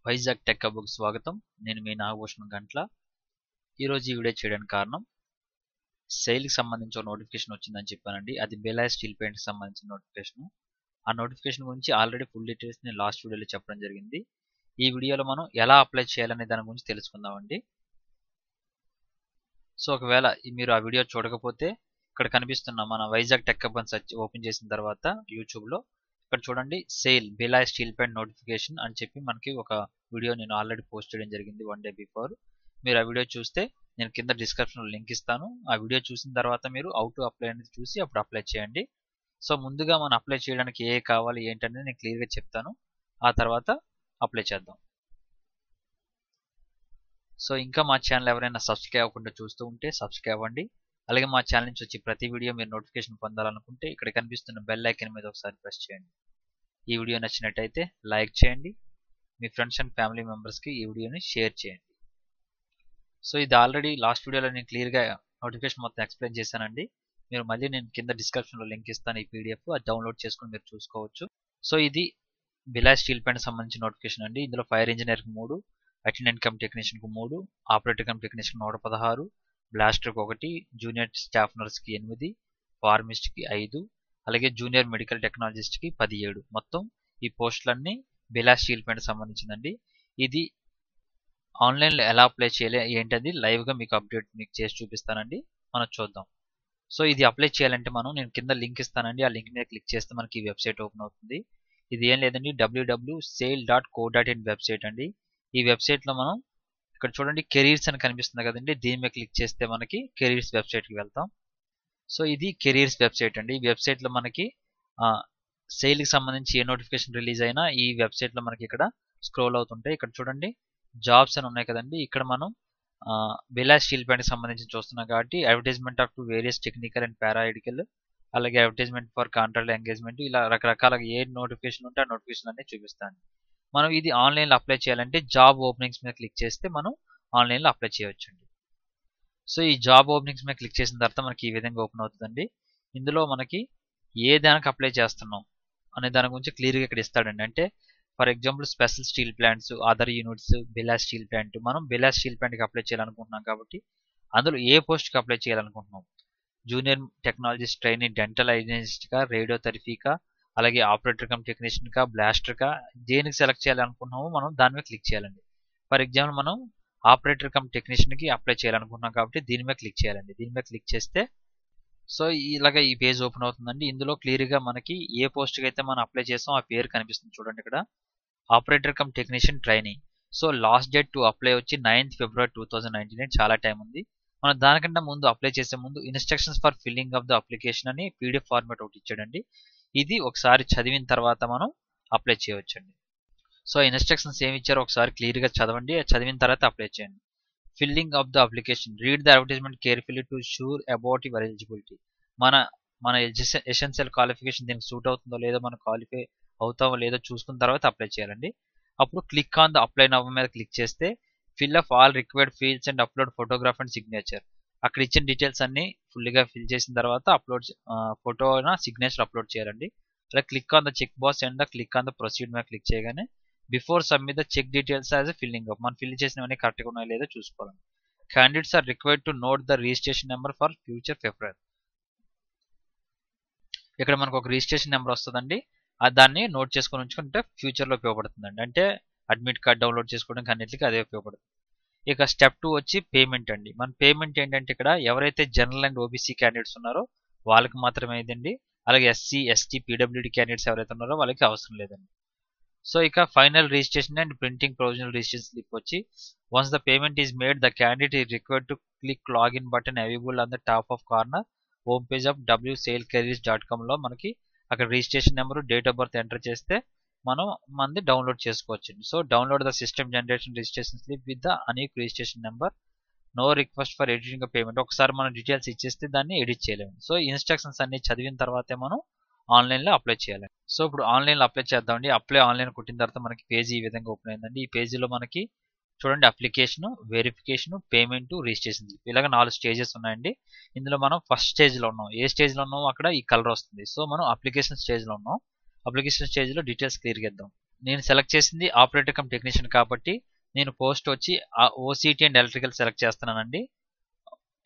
Vizag tech హబ్‌కు స్వాగతం. నేను మీ నాగభూషణం గంట్ల. ఈరోజు ఈ వీడియో చేయడానికి కారణం సెయిల్‌కి సంబంధించి ఒక నోటిఫికేషన్ వచ్చిందని చెప్పానండి. అది బెలాయ్ స్టీల్ ప్లాంట్‌కి సంబంధించిన నోటిఫికేషన్. ఆ నోటిఫికేషన్ గురించి ఆల్రెడీ ఫుల్ డీటెయిల్స్ నేను లాస్ట్ వీడియోలో చెప్పడం జరిగింది. ఈ వీడియోలో మనం ఎలా అప్లై చేయాలనే దాని గురించి తెలుసుకుందామండి. సో ఒకవేళ మీరు ఆ వీడియో చూడకపోతే ఇక్కడ కనిపిస్తున్న మన వైజాగ్ టెక్ హబ్ అని సెర్చ్ ఓపెన్ చేసిన తర్వాత యూట్యూబ్‌లో ఇక్కడ చూడండి SAIL Bhilai steel plant notification అని చెప్పి మనకి ఒక వీడియో నేను ఆల్రెడీ పోస్ట్ చేయడం జరిగింది 1 డే బిఫోర్. మీరు ఆ వీడియో చూస్తే నేను కింద డిస్క్రిప్షన్‌లో లింక్ ఇస్తాను. ఆ వీడియో చూసిన తర్వాత మీరు హౌ టు అప్లై అనేది చూసి అప్పుడు అప్లై చేయండి. సో ముందుగా మనం అప్లై చేయడానికి ఏ కావాలి ఏంటనేది నేను క్లియర్‌గా చెప్తాను. ఆ తర్వాత అప్లై చేద్దాం. సో ఇంకా మా ఛానల్ ఎవరైనా సబ్స్క్రైబ్ అవ్వకుండా చూస్తూ ఉంటే సబ్స్క్రైబ్ అవ్వండి. అలాగే మా ఛానల్ నుంచి వచ్చే ప్రతి వీడియో మీరు నోటిఫికేషన్ పొందాలనుకుంటే ఇక్కడ కనిపిస్తున్న బెల్ ఐకాన్ మీద ఒకసారి ప్రెస్ చేయండి. ఈ వీడియో నచ్చినట్టయితే లైక్ చేయండి. మీ ఫ్రెండ్స్ అండ్ ఫ్యామిలీ మెంబర్స్కి ఈ వీడియోని షేర్ చేయండి. సో ఇది ఆల్రెడీ లాస్ట్ వీడియోలో నేను క్లియర్గా నోటిఫికేషన్ మొత్తం ఎక్స్ప్లెయిన్ చేశానండి. మీరు మళ్ళీ నేను కింద డిస్క్రిప్షన్లో లింక్ ఇస్తాను ఈ పీడిఎఫ్, అది డౌన్లోడ్ చేసుకుని మీరు చూసుకోవచ్చు. సో ఇది బెలాయ్ స్టీల్ ప్లాంట్ సంబంధించిన నోటిఫికేషన్ అండి. ఇందులో ఫైర్ ఇంజనీర్కి 3, అటెండెంట్ కమ్ టెక్నీషియన్కి 3, ఆపరేటర్ కమ్ టెక్నీషియన్ 116, బ్లాస్టర్కి 1, జూనియర్ స్టాఫ్ నర్స్కి 8, ఫార్మిస్ట్కి 5, అలాగే జూనియర్ మెడికల్ టెక్నాలజిస్ట్కి 17. మొత్తం ఈ పోస్టులన్నీ బెలాయ్ స్టీల్ ప్లాంట్ సంబంధించిందండి. ఇది ఆన్లైన్లో ఎలా అప్లై చేయాలి ఏంటది లైవ్గా మీకు అప్డేట్ మీకు చేసి చూపిస్తానండి. మనం చూద్దాం. సో ఇది అప్లై చేయాలంటే నేను కింద లింక్ ఇస్తానండి. ఆ లింక్ మీద క్లిక్ చేస్తే మనకి ఈ వెబ్సైట్ ఓపెన్ అవుతుంది. ఇది ఏం లేదండి www.sail.co.in వెబ్సైట్ అండి. ఈ వెబ్సైట్లో మనం ఇక్కడ చూడండి కెరీర్స్ అని కనిపిస్తుంది కదండి, దీని మీద క్లిక్ చేస్తే మనకి కెరీర్స్ వెబ్సైట్కి వెళ్తాం. సో ఇది కెరీర్స్ వెబ్సైట్ అండి. ఈ వెబ్సైట్లో మనకి సెయిల్కి సంబంధించి ఏ నోటిఫికేషన్ రిలీజ్ అయినా ఈ వెబ్సైట్లో మనకి ఇక్కడ స్క్రోల్ అవుతుంటాయి. ఇక్కడ చూడండి జాబ్స్ అని ఉన్నాయి కదండి, ఇక్కడ మనం బెలాయ్ స్టీల్ ప్లాంట్కి సంబంధించి చూస్తున్నాం కాబట్టి advertisement off to various technical and paramedical, అలాగే అడ్వర్టైజ్మెంట్ ఫర్ కాంట్రాక్ట్ ఎంగేజ్మెంట్, ఇలా రకరకాల ఏ నోటిఫికేషన్ ఉంటే ఆ నోటిఫికేషన్ అన్ని చూపిస్తాను. మనం ఇది ఆన్లైన్లో అప్లై చేయాలంటే జాబ్ ఓపెనింగ్స్ మీద క్లిక్ చేస్తే మనం ఆన్లైన్లో అప్లై చేయవచ్చండి. సో ఈ జాబ్ ఓపెనింగ్స్ మీద క్లిక్ చేసిన తర్వాత మనకి ఈ విధంగా ఓపెన్ అవుతుందండి. ఇందులో మనకి ఏ దానికి అప్లై చేస్తున్నాం అనే దాని గురించి క్లియర్గా ఇక్కడ ఇస్తాడండి. అంటే for example special steel plants, other units, Bhilai steel plant, మనం బెలాయ్ స్టీల్ ప్లాంట్కి అప్లై చేయాలనుకుంటున్నాం కాబట్టి అందులో ఏ పోస్ట్కి అప్లై చేయాలనుకుంటున్నాం, జూనియర్ టెక్నాలజిస్ట్ ట్రైనీ డెంటల్ హైజినిస్ట్గా, రేడియోథెరపీకా, అలాగే ఆపరేటర్ కమ్ టెక్నీషియన్కా, బ్లాస్టర్కా, దేనికి సెలెక్ట్ చేయాలనుకుంటున్నామో మనం దాని మీద క్లిక్ చేయాలండి. ఫర్ ఎగ్జాంపుల్ మనం ఆపరేటర్ కమ్ టెక్నీషియన్కి అప్లై చేయాలనుకుంటున్నాం కాబట్టి దీని మీద క్లిక్ చేయాలండి. దీని మీద క్లిక్ చేస్తే సో ఇలాగ ఈ పేజ్ ఓపెన్ అవుతుందండి. ఇందులో క్లియర్గా మనకి ఏ పోస్ట్కి అయితే మనం అప్లై చేసాం ఆ పేరు కనిపిస్తుంది చూడండి ఇక్కడ, operator cum technician training. So last date to apply వచ్చి 9th February 2019, చాలా టైం ఉంది. మనం దానికంటే ముందు అప్లై చేసే ముందు instructions for filling of the application అని పీడిఎఫ్ ఫార్మాట్ ఒకటి ఇచ్చాడండి. ఇది ఒకసారి చదివిన తర్వాత మనం అప్లై చేయవచ్చండి. సో ఇన్స్ట్రక్షన్స్ ఏమి ఇచ్చారో ఒకసారి క్లియర్గా చదవండి, చదివిన తర్వాత అప్లై చేయండి. Filling of the application, read the advertisement carefully to sure about your eligibility. మన ఎసెన్షియల్ క్వాలిఫికేషన్ దీనికి సూట్ అవుతుందో లేదో, మనం క్వాలిఫై అవుతామో లేదో చూసుకున్న తర్వాత అప్లై చేయాలండి. అప్పుడు click on the apply now మీద క్లిక్ చేస్తే fill up all required fields and upload photograph and signature. అక్కడ ఇచ్చిన డీటెయిల్స్ అన్ని ఫుల్గా ఫిల్ చేసిన తర్వాత అప్లోడ్ ఫోటో సిగ్నేచర్ అప్లోడ్ చేయాలండి. అలా click on the check box and click on the proceed మీద క్లిక్ చేయగానే before submit the check details as filling up, మనం ఫిల్ చేసినవన్నీ కరెక్ట్గా ఉన్నాయో లేదో చూసుకోవాలి. Candidates are required to note the registration number for future preference. ఇక్కడ మనకు ఒక రిజిస్ట్రేషన్ నెంబర్ వస్తుందండి, దాన్ని నోట్ చేసుకొని ఉంచుకుంటే ఫ్యూచర్లో ఉపయోగపడుతుందండి. అంటే అడ్మిట్ కార్డ్ డౌన్లోడ్ చేసుకోవడానికి అన్నిటికీ అదే ఉపయోగపడుతుంది. ఇక స్టెప్ 2 వచ్చి పేమెంట్ అండి. మన పేమెంట్ ఏంటంటే ఇక్కడ ఎవరైతే జనరల్ అండ్ ఓబీసీ క్యాండిడేట్స్ ఉన్నారో వాళ్ళకి మాత్రమే ఇదండి. అలాగే ఎస్సీ, ఎస్టీ, పీడబ్ల్యూడీ క్యాండిడేట్స్ ఎవరైతే ఉన్నారో వాళ్ళకి అవసరం లేదండి. సో ఇక final registration and printing provisional registration slip వచ్చి once the payment is made the candidate is required to click login button available on the top of corner home page of wsailcareers.comలో మనకి అక్కడ registration number, date of birth enter చేస్తే మనం మనది download చేసుకోవచ్చు. So download the system generation registration slip with the unique registration number, no request for editing payment. ఒకసారి మనం details ఇచ్చేస్తే దాన్ని ఎడిట్ చేయలేము. సో ఇన్స్ట్రక్షన్స్ అన్ని చదివిన తర్వాతే మనం ఆన్లైన్లో అప్లై చేయాలి. సో ఇప్పుడు ఆన్లైన్లో అప్లై చేద్దామండి. అప్లై ఆన్లైన్ కొట్టిన తర్వాత మనకి పేజీ ఈ విధంగా ఓపెన్ అయిందండి. ఈ పేజీలో మనకి చూడండి అప్లికేషన్, వెరిఫికేషన్, పేమెంట్, రిజిస్ట్రేషన్, ఇలాగ 4 స్టేజెస్ ఉన్నాయండి. ఇందులో మనం ఫస్ట్ స్టేజ్లో ఉన్నాం. ఏ స్టేజ్లో ఉన్నామో అక్కడ ఈ కలర్ వస్తుంది. సో మనం అప్లికేషన్ స్టేజ్లో ఉన్నాం. అప్లికేషన్ స్టేజ్లో డీటెయిల్స్ క్లియర్గా ఇద్దాం. నేను సెలెక్ట్ చేసింది ఆపరేటర్ కమ్ టెక్నీషియన్ కాబట్టి నేను పోస్ట్ వచ్చి ఓసిటీ అండ్ ఎలక్ట్రికల్ సెలెక్ట్ చేస్తున్నానండి.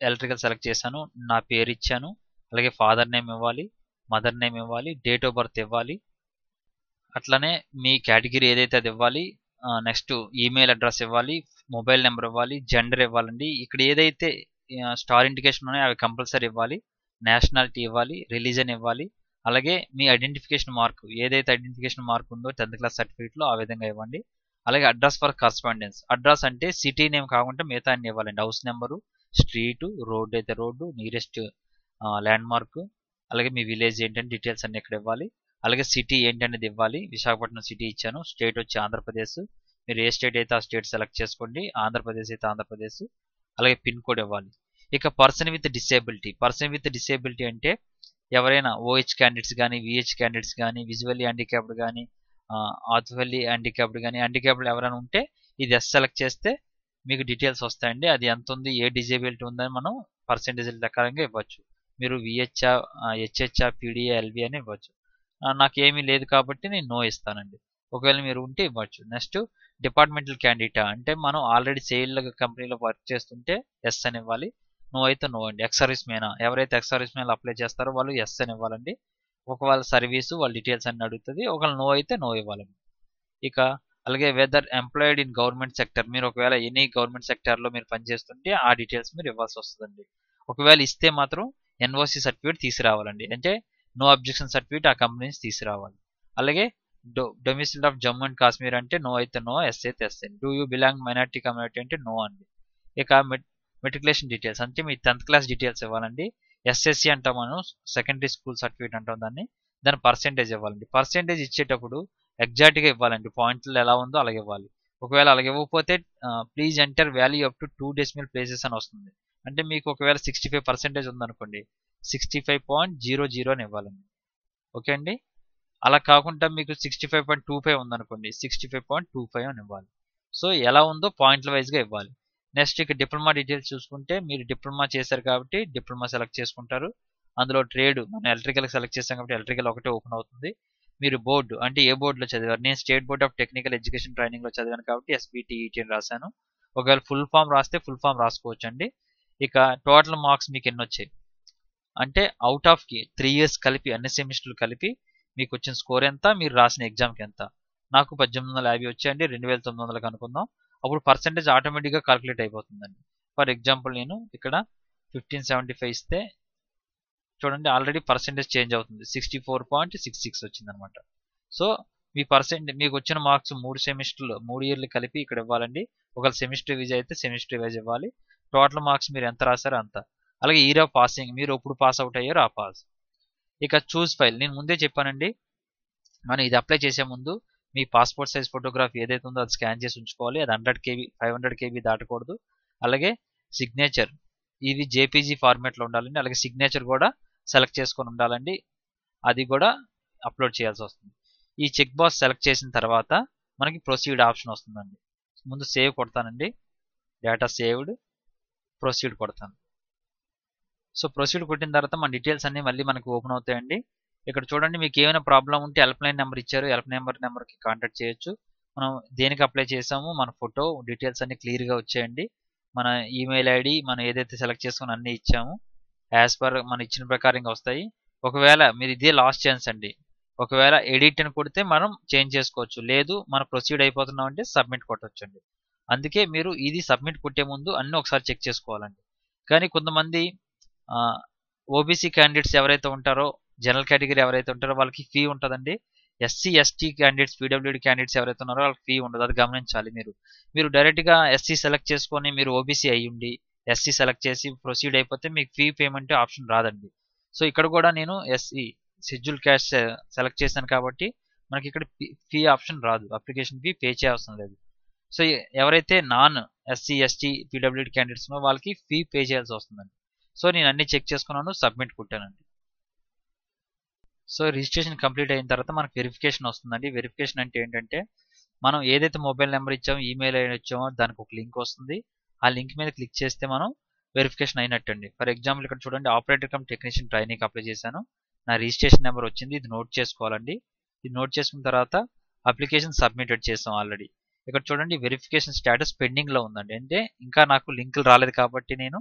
ఎలక్ట్రికల్ సెలెక్ట్ చేశాను, నా పేరు ఇచ్చాను, అలాగే ఫాదర్ నేమ్ ఇవ్వాలి, మదర్ నేమ్ ఇవ్వాలి, డేట్ ఆఫ్ బర్త్ ఇవ్వాలి, అట్లనే మీ కేటగిరీ ఏదైతే అది ఇవ్వాలి, నెక్స్ట్ ఈమెయిల్ అడ్రస్ ఇవ్వాలి, మొబైల్ నెంబర్ ఇవ్వాలి, జెండర్ ఇవ్వాలండి. ఇక్కడ ఏదైతే స్టార్ ఇండికేషన్ ఉన్నాయో అవి కంపల్సరీ ఇవ్వాలి, నేషనాలిటీ ఇవ్వాలి, రిలీజన్ ఇవ్వాలి, అలాగే మీ ఐడెంటిఫికేషన్ మార్క్ ఏదైతే ఐడెంటిఫికేషన్ మార్క్ ఉందో 10th క్లాస్ సర్టిఫికేట్లో ఆ విధంగా ఇవ్వండి. అలాగే అడ్రస్ ఫర్ కరస్పాండెన్స్, అడ్రస్ అంటే సిటీ నేమ్ కాకుండా మిగతా అన్ని ఇవ్వాలండి. హౌస్ నెంబరు, స్ట్రీటు, రోడ్డు అయితే రోడ్డు, నియరెస్ట్ ల్యాండ్ మార్క్, అలాగే మీ విలేజ్ ఏంటంటే డీటెయిల్స్ అన్ని ఇక్కడ ఇవ్వాలి. అలాగే సిటీ ఏంటనేది ఇవ్వాలి. విశాఖపట్నం సిటీ ఇచ్చాను. స్టేట్ వచ్చి ఆంధ్రప్రదేశ్, మీరు ఏ స్టేట్ అయితే ఆ స్టేట్ సెలెక్ట్ చేసుకోండి. ఆంధ్రప్రదేశ్ అయితే ఆంధ్రప్రదేశ్, అలాగే పిన్ కోడ్ ఇవ్వాలి. ఇక పర్సన్ విత్ డిసేబిలిటీ అంటే ఎవరైనా ఓహెచ్ క్యాండిడేట్స్ కానీ, విహెచ్ క్యాండిడేట్స్ కానీ, విజువల్లీ హ్యాండిక్యాప్డ్ కానీ, ఆర్థోవల్లీ హ్యాండిక్యాప్డ్ కానీ, హ్యాండిక్యాప్డ్ ఎవరైనా ఉంటే ఇది ఎస్ సెలెక్ట్ చేస్తే మీకు డీటెయిల్స్ వస్తాయండి. అది ఎంత ఉంది, ఏ డిజేబిలిటీ ఉందని మనం పర్సెంటేజ్ ప్రకారంగా ఇవ్వచ్చు. మీరు విహెచ్ఆ, హెచ్హెచ్ఆ, పీడిఏ, ఎల్వి అని ఇవ్వచ్చు. నాకేమీ లేదు కాబట్టి నేను నో ఇస్తానండి. ఒకవేళ మీరు ఉంటే ఇవ్వచ్చు. నెక్స్ట్ డిపార్ట్మెంటల్ క్యాండిడేటా అంటే మనం ఆల్రెడీ సేల్ కంపెనీలో వర్క్ చేస్తుంటే ఎస్ అని ఇవ్వాలి. నో అయితే నో అండి. ఎక్స్ సర్వీస్ మేనా, ఎవరైతే ఎక్స్ సర్వీస్ మేన్ అప్లై చేస్తారో వాళ్ళు ఎస్ అని ఇవ్వాలండి. ఒకవేళ సర్వీసు వాళ్ళ డీటెయిల్స్ అన్ని అడుగుతుంది. ఒకవేళ నో అయితే నో ఇవ్వాలండి. ఇక అలాగే whether employed in government sector, మీరు ఒకవేళ ఎనీ గవర్నమెంట్ సెక్టార్లో మీరు పనిచేస్తుంటే ఆ డీటెయిల్స్ మీరు ఇవ్వాల్సి వస్తుందండి. ఒకవేళ ఇస్తే మాత్రం ఎన్ఓసి సర్టిఫికేట్ తీసుకురావాలండి. అంటే నో అబ్జెక్షన్ సర్టిఫికేట్ ఆ కంపెనీ నుంచి తీసుకురావాలి. అలాగే domicile of Jammu and Kashmir అంటే నో అయితే నో, ఎస్ అయితే ఎస్ అండి. Do you belong minority community అంటే నో అండి. ఇక మెట్రికులేషన్ డీటెయిల్స్ అంటే మీ 10th క్లాస్ డీటెయిల్స్ ఇవ్వాలండి. ఎస్ఎస్సి అంటాం మనం, సెకండరీ స్కూల్ సర్టిఫికేట్ అంటాం దాని పర్సెంటేజ్ ఇవ్వాలండి. పర్సెంటేజ్ ఇచ్చేటప్పుడు ఎగ్జాక్ట్గా ఇవ్వాలండి. పాయింట్లు ఎలా ఉందో అలాగే ఇవ్వాలి. ఒకవేళ అలాగే ఇవ్వకపోతే please enter value up to 2 decimal places అని వస్తుంది. అంటే మీకు ఒకవేళ 65% ఉందనుకోండి, 65.00 అని ఇవ్వాలండి. ఓకే అండి. అలా కాకుండా మీకు 65.25 ఉందనుకోండి, 65.25 అని ఇవ్వాలి. సో ఎలా ఉందో పాయింట్ల వైజ్గా ఇవ్వాలి. నెక్స్ట్ ఇక డిప్లొమా డీటెయిల్స్ చూసుకుంటే మీరు డిప్లొమా చేశారు కాబట్టి డిప్లొమా సెలెక్ట్ చేసుకుంటారు. అందులో ట్రేడ్ మనం ఎలక్ట్రికల్ సెలెక్ట్ చేస్తాం కాబట్టి ఎలక్ట్రికల్ ఒకటే ఓపెన్ అవుతుంది. మీరు బోర్డు అంటే ఏ బోర్డులో చదివారు, నేను state board of technical education ట్రైనింగ్లో చదివాను కాబట్టి ఎస్బిటిఈటి అని రాశాను. ఒకవేళ ఫుల్ ఫామ్ రాస్తే ఫుల్ ఫామ్ రాసుకోవచ్చు అండి. ఇక టోటల్ మార్క్స్ మీకు ఎన్ని వచ్చాయి అంటే అవుట్ ఆఫ్ 3 years కలిపి అన్ని సెమిస్టర్లు కలిపి మీకు వచ్చిన స్కోర్ ఎంత, మీరు రాసిన ఎగ్జామ్కి ఎంత. నాకు 1850 వచ్చాయండి, 2900 అనుకుందాం. అప్పుడు పర్సెంటేజ్ ఆటోమేటిక్గా కాల్కులేట్ అయిపోతుందండి. ఫర్ ఎగ్జాంపుల్ నేను ఇక్కడ 1575 ఇస్తే చూడండి ఆల్రెడీ పర్సెంటేజ్ చేంజ్ అవుతుంది, 64.66 వచ్చింది అనమాట. సో మీ మీకు వచ్చిన మార్క్స్ 3 సెమిస్టర్లు 3 yearలు కలిపి ఇక్కడ ఇవ్వాలండి. ఒకవేళ సెమిస్టర్ వైజ్ అయితే సెమిస్టర్ వైజ్ ఇవ్వాలి. టోటల్ మార్క్స్ మీరు ఎంత రాశారో అంత. అలాగే ఇయర్ ఆఫ్ పాసింగ్, మీరు ఎప్పుడు పాస్ అవుట్ అయ్యారో ఆ పాస్. ఇక చూస్ ఫైల్, నేను ముందే చెప్పానండి, మనం ఇది అప్లై చేసే ముందు మీ పాస్పోర్ట్ సైజ్ ఫోటోగ్రాఫ్ ఏదైతే ఉందో అది స్కాన్ చేసి ఉంచుకోవాలి. అది 100 KB 500 KB దాటకూడదు. అలాగే సిగ్నేచర్ ఇవి జేపీజీ ఫార్మాట్లో ఉండాలండి. అలాగే సిగ్నేచర్ కూడా సెలెక్ట్ చేసుకొని ఉండాలండి, అది కూడా అప్లోడ్ చేయాల్సి వస్తుంది. ఈ చెక్ బాక్స్ సెలెక్ట్ చేసిన తర్వాత మనకి ప్రొసీడ్ ఆప్షన్ వస్తుందండి. ముందు సేవ్ కొడతానండి, డేటా సేవ్డ్, ప్రొసీడ్ కొడతాను. సో ప్రొసీడ్ కొట్టిన తర్వాత మన డీటెయిల్స్ అన్ని మళ్ళీ మనకు ఓపెన్ అవుతాయండి. ఇక్కడ చూడండి మీకు ఏమైనా ప్రాబ్లం ఉంటే హెల్ప్ లైన్ నెంబర్ ఇచ్చారు, హెల్ప్ నెంబర్కి కాంటాక్ట్ చేయొచ్చు. మనం దేనికి అప్లై చేసాము, మన ఫోటో డీటెయిల్స్ అన్ని క్లియర్గా వచ్చాయండి. మన ఈమెయిల్ ఐడి మనం ఏదైతే సెలెక్ట్ చేసుకుని అన్నీ ఇచ్చాము, యాజ్ పర్ మనం ఇచ్చిన ప్రకారంగా వస్తాయి. ఒకవేళ మీరు ఇదే లాస్ట్ ఛాన్స్ అండి, ఒకవేళ ఎడిట్ అని కొడితే మనం చేంజ్ చేసుకోవచ్చు, లేదు మనం ప్రొసీడ్ అయిపోతున్నాం అంటే సబ్మిట్ కొట్టవచ్చు అండి. అందుకే మీరు ఇది సబ్మిట్ కొట్టే ముందు అన్నీ ఒకసారి చెక్ చేసుకోవాలండి. కానీ కొంతమంది ఓబీసీ క్యాండిడేట్స్ ఎవరైతే ఉంటారో, జనరల్ కేటగిరీ ఎవరైతే ఉంటారో వాళ్ళకి ఫీ ఉంటుందండి. SC ST candidates, PWD candidates ఎవరైతే ఉన్నారో వాళ్ళకి ఫీ ఉండదు, అది గమనించాలి. మీరు డైరెక్ట్గా ఎస్సీ సెలెక్ట్ చేసుకొని మీరు ఓబీసీ అయ్యుండి ఎస్సీ సెలెక్ట్ చేసి ప్రొసీడ్ అయిపోతే మీకు ఫీ పేమెంట్ ఆప్షన్ రాదండి. సో ఇక్కడ కూడా నేను ఎస్సీ షెడ్యూల్ క్యాస్ట్ సెలెక్ట్ చేశాను కాబట్టి మనకి ఇక్కడ ఫీ ఆప్షన్ రాదు, అప్లికేషన్ ఫీ పే చేయాల్సిన లేదు. సో ఎవరైతే non SC ST PWD candidates ఉన్నారో వాళ్ళకి ఫీ పే చేయాల్సి వస్తుందండి. సో నేను అన్ని చెక్ చేసుకున్నాను, సబ్మిట్ కొట్టానండి. సో రిజిస్ట్రేషన్ కంప్లీట్ అయిన తర్వాత మనకు వెరిఫికేషన్ వస్తుందండి. వెరిఫికేషన్ అంటే ఏంటంటే మనం ఏదైతే మొబైల్ నెంబర్ ఇచ్చామో, ఈమెయిల్ ఐడి ఇచ్చామో దానికి ఒక లింక్ వస్తుంది. ఆ లింక్ మీద క్లిక్ చేస్తే మనం వెరిఫికేషన్ అయినట్టండి. ఫర్ ఎగ్జాంపుల్ ఇక్కడ చూడండి, ఆపరేటర్ కమ్ టెక్నీషియన్ ట్రైనింగ్కి అప్లై చేశాను, నా రిజిస్ట్రేషన్ నెంబర్ వచ్చింది, ఇది నోట్ చేసుకోవాలండి. ఇది నోట్ చేసుకున్న తర్వాత అప్లికేషన్ సబ్మిటెడ్ చేసాం ఆల్రెడీ. ఇక్కడ చూడండి వెరిఫికేషన్ స్టేటస్ పెండింగ్ లో ఉందండి. అంటే ఇంకా నాకు లింకులు రాలేదు కాబట్టి నేను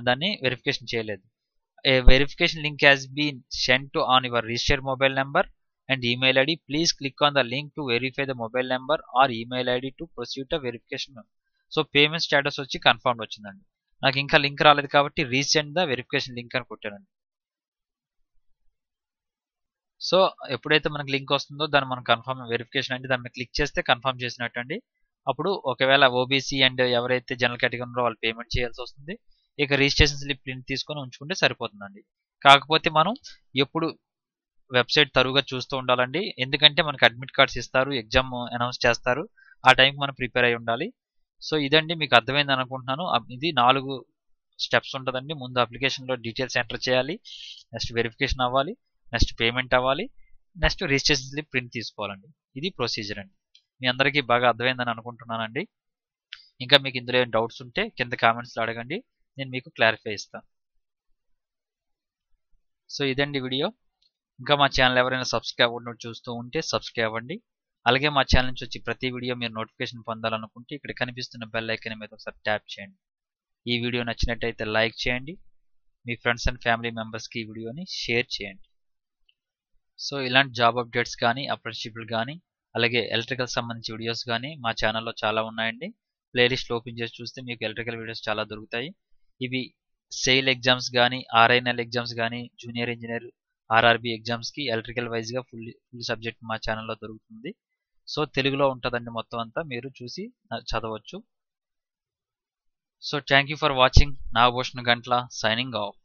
దాన్ని వెరిఫికేషన్ చేయలేదు. A verification link has been sent to on your registered mobile number and email ID. Please click on the link to verify the mobile number or email ID to proceed the verification. So payment status వచ్చి confirm వచ్చిందండి. నాకు ఇంకా link రాలేదు కాబట్టి resend the verification link అని కొట్టానండి. So ఎప్పుడైతే మనకి link వస్తుందో దాన్ని మనం కన్ఫర్మ్ వెరిఫికేషన్ అంటే దాన్ని క్లిక్ చేస్తే కన్ఫర్మ్ చేసినట్టు అండి. అప్పుడు ఒకవేళ ఓబీసీ అండ్ ఎవరైతే జనరల్ కేటగిరీ ఉన్నారో వాళ్ళు పేమెంట్ చేయాల్సి వస్తుంది. ఇక రిజిస్ట్రేషన్ స్లిప్ ప్రింట్ తీసుకొని ఉంచుకుంటే సరిపోతుందండి. కాకపోతే మనం ఎప్పుడు వెబ్సైట్ తరువుగా చూస్తూ ఉండాలండి. ఎందుకంటే మనకి అడ్మిట్ కార్డ్స్ ఇస్తారు, ఎగ్జామ్ అనౌన్స్ చేస్తారు, ఆ టైంకి మనం ప్రిపేర్ అయి ఉండాలి. సో ఇదండి, మీకు అర్థమైంది అనుకుంటున్నాను. ఇది 4 స్టెప్స్ ఉంటుందండి. ముందు అప్లికేషన్లో డీటెయిల్స్ ఎంటర్ చేయాలి, నెక్స్ట్ వెరిఫికేషన్ అవ్వాలి, నెక్స్ట్ పేమెంట్ అవ్వాలి, నెక్స్ట్ రిజిస్ట్రేషన్ స్లిప్ ప్రింట్ తీసుకోవాలండి. ఇది ప్రొసీజర్ అండి. మీ అందరికీ బాగా అర్థమైందని అనుకుంటున్నానండి. ఇంకా మీకు ఇందులో ఏం డౌట్స్ ఉంటే కింద కామెంట్స్లో అడగండి, నేను మీకు క్లారిఫై ఇస్తాను. సో ఇదండి వీడియో. ఇంకా మా ఛానల్ ఎవరైనా సబ్స్క్రైబ్ అవ్వకుండా చూస్తూ ఉంటే సబ్స్క్రైబ్ అవ్వండి. అలాగే మా ఛానల్ నుంచి వచ్చి ప్రతి వీడియో మీరు నోటిఫికేషన్ పొందాలనుకుంటే ఇక్కడ కనిపిస్తున్న బెల్ ఐకాన్ మీద ఒకసారి ట్యాప్ చేయండి. ఈ వీడియో నచ్చినట్టయితే లైక్ చేయండి, మీ ఫ్రెండ్స్ అండ్ ఫ్యామిలీ మెంబర్స్కి ఈ వీడియోని షేర్ చేయండి. సో ఇలాంటి జాబ్ అప్డేట్స్ కానీ, అప్రెంటిస్షిప్లు కానీ, అలాగే ఎలక్ట్రికల్ సంబంధించి వీడియోస్ కానీ మా ఛానల్లో చాలా ఉన్నాయండి. ప్లేలిస్ట్ ఓపెన్ చేసి చూస్తే మీకు ఎలక్ట్రికల్ వీడియోస్ చాలా దొరుకుతాయి. ఇవి సెయిల్ ఎగ్జామ్స్ కానీ, ఆర్ఐఎన్ఎల్ ఎగ్జామ్స్ కానీ, జూనియర్ ఇంజనీర్, ఆర్ఆర్బి ఎగ్జామ్స్కి ఎలక్ట్రికల్ వైజ్గా ఫుల్ సబ్జెక్ట్ మా ఛానల్లో దొరుకుతుంది. సో తెలుగులో ఉంటుందండి మొత్తం అంతా, మీరు చూసి చదవచ్చు. So thank you for watching. Nagabhushan Gantla signing off.